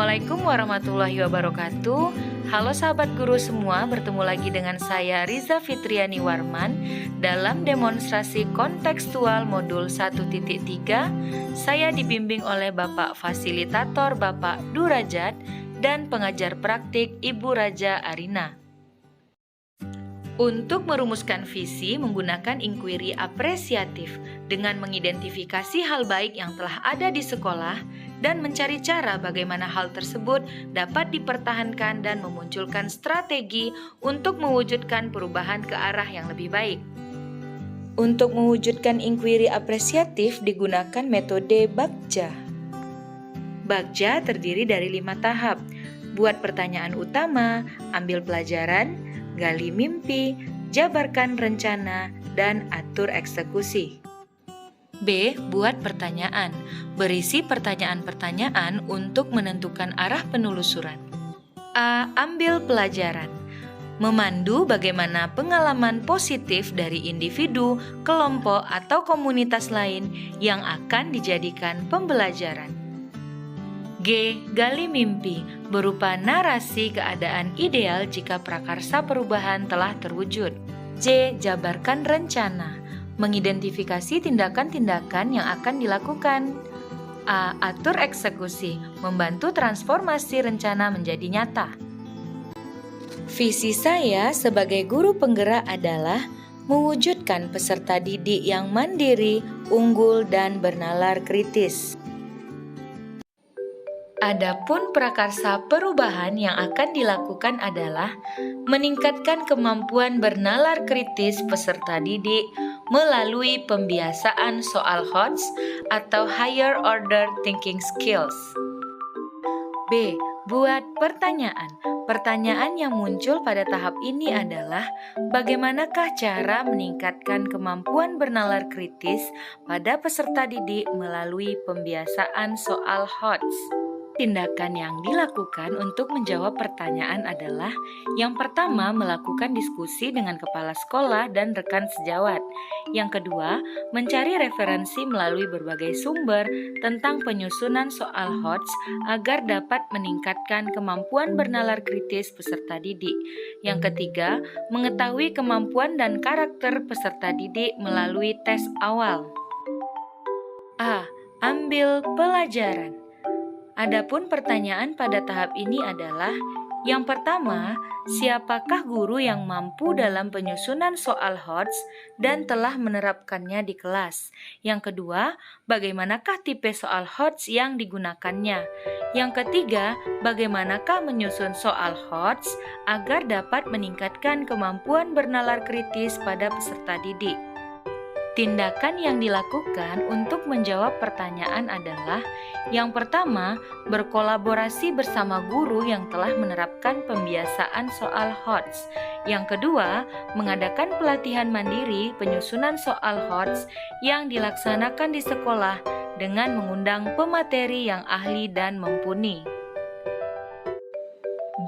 Assalamualaikum warahmatullahi wabarakatuh. Halo sahabat guru semua, bertemu lagi dengan saya Riza Fitriani Warman dalam demonstrasi kontekstual modul 1.3. Saya dibimbing oleh Bapak Fasilitator Bapak Durajat dan pengajar praktik Ibu Raja Arina. Untuk merumuskan visi menggunakan inquiry apresiatif dengan mengidentifikasi hal baik yang telah ada di sekolah dan mencari cara bagaimana hal tersebut dapat dipertahankan dan memunculkan strategi untuk mewujudkan perubahan ke arah yang lebih baik. Untuk mewujudkan inquiry apresiatif digunakan metode Bagja. Bagja terdiri dari 5 tahap. Buat pertanyaan utama, ambil pelajaran, gali mimpi, jabarkan rencana, dan atur eksekusi. B. Buat pertanyaan. Berisi pertanyaan-pertanyaan untuk menentukan arah penelusuran. A. Ambil pelajaran. Memandu bagaimana pengalaman positif dari individu, kelompok, atau komunitas lain yang akan dijadikan pembelajaran. G. Gali mimpi, berupa narasi keadaan ideal jika prakarsa perubahan telah terwujud. J. Jabarkan rencana, mengidentifikasi tindakan-tindakan yang akan dilakukan. A. Atur eksekusi, membantu transformasi rencana menjadi nyata. Visi saya sebagai guru penggerak adalah mewujudkan peserta didik yang mandiri, unggul, dan bernalar kritis. Adapun prakarsa perubahan yang akan dilakukan adalah meningkatkan kemampuan bernalar kritis peserta didik melalui pembiasaan soal HOTS atau Higher Order Thinking Skills. B. Buat pertanyaan. Pertanyaan yang muncul pada tahap ini adalah bagaimanakah cara meningkatkan kemampuan bernalar kritis pada peserta didik melalui pembiasaan soal HOTS. Tindakan yang dilakukan untuk menjawab pertanyaan adalah yang pertama, melakukan diskusi dengan kepala sekolah dan rekan sejawat. Yang kedua, mencari referensi melalui berbagai sumber tentang penyusunan soal HOTS agar dapat meningkatkan kemampuan bernalar kritis peserta didik. Yang ketiga, mengetahui kemampuan dan karakter peserta didik melalui tes awal. A. Ambil pelajaran. Adapun pertanyaan pada tahap ini adalah yang pertama, siapakah guru yang mampu dalam penyusunan soal HOTS dan telah menerapkannya di kelas? Yang kedua, bagaimanakah tipe soal HOTS yang digunakannya? Yang ketiga, bagaimanakah menyusun soal HOTS agar dapat meningkatkan kemampuan bernalar kritis pada peserta didik? Tindakan yang dilakukan untuk menjawab pertanyaan adalah yang pertama, berkolaborasi bersama guru yang telah menerapkan pembiasaan soal HOTS. Yang kedua, mengadakan pelatihan mandiri penyusunan soal HOTS yang dilaksanakan di sekolah dengan mengundang pemateri yang ahli dan mumpuni.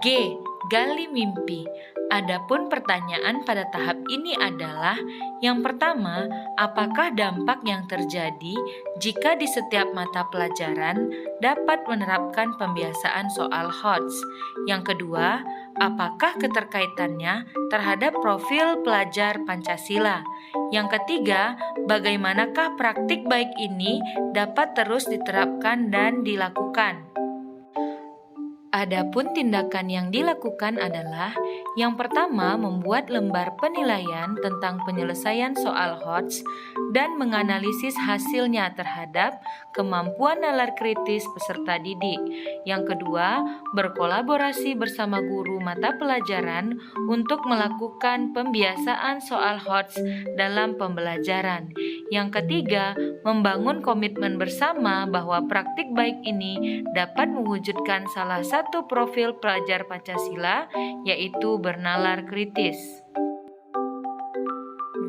G. Gali mimpi. Adapun pertanyaan pada tahap ini adalah yang pertama, apakah dampak yang terjadi jika di setiap mata pelajaran dapat menerapkan pembiasaan soal HOTS? Yang kedua, apakah keterkaitannya terhadap profil pelajar Pancasila? Yang ketiga, bagaimanakah praktik baik ini dapat terus diterapkan dan dilakukan? Adapun tindakan yang dilakukan adalah yang pertama, membuat lembar penilaian tentang penyelesaian soal HOTS dan menganalisis hasilnya terhadap kemampuan nalar kritis peserta didik. Yang kedua, berkolaborasi bersama guru mata pelajaran untuk melakukan pembiasaan soal HOTS dalam pembelajaran. Yang ketiga, membangun komitmen bersama bahwa praktik baik ini dapat mewujudkan salah satu profil pelajar Pancasila, yaitu bernalar kritis.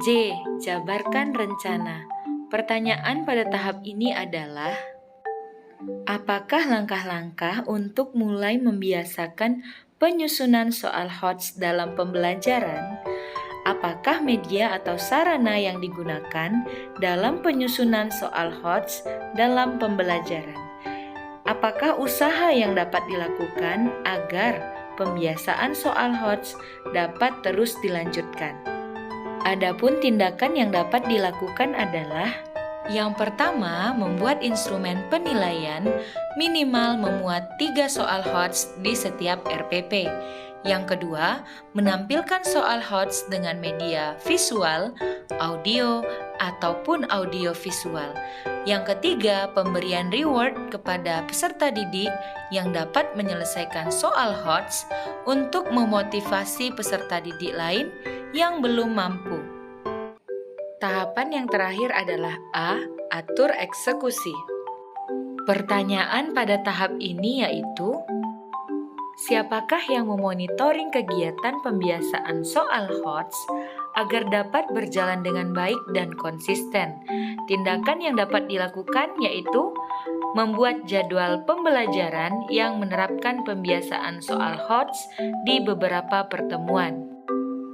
J. Jabarkan rencana. Pertanyaan pada tahap ini adalah, apakah langkah-langkah untuk mulai membiasakan penyusunan soal HOTS dalam pembelajaran? Apakah media atau sarana yang digunakan dalam penyusunan soal HOTS dalam pembelajaran? Apakah usaha yang dapat dilakukan agar pembiasaan soal HOTS dapat terus dilanjutkan? Adapun tindakan yang dapat dilakukan adalah yang pertama, membuat instrumen penilaian minimal memuat 3 soal HOTS di setiap RPP. Yang kedua, menampilkan soal HOTS dengan media visual, audio, ataupun audio visual. Yang ketiga, pemberian reward kepada peserta didik yang dapat menyelesaikan soal HOTS untuk memotivasi peserta didik lain yang belum mampu. Tahapan yang terakhir adalah A. Atur eksekusi. Pertanyaan pada tahap ini yaitu, siapakah yang memonitoring kegiatan pembiasaan soal HOTS agar dapat berjalan dengan baik dan konsisten? Tindakan yang dapat dilakukan yaitu membuat jadwal pembelajaran yang menerapkan pembiasaan soal HOTS di beberapa pertemuan.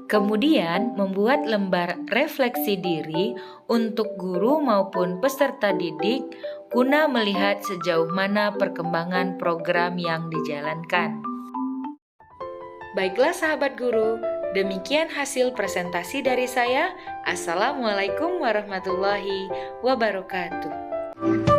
Kemudian, membuat lembar refleksi diri untuk guru maupun peserta didik guna melihat sejauh mana perkembangan program yang dijalankan. Baiklah sahabat guru, demikian hasil presentasi dari saya. Assalamualaikum warahmatullahi wabarakatuh.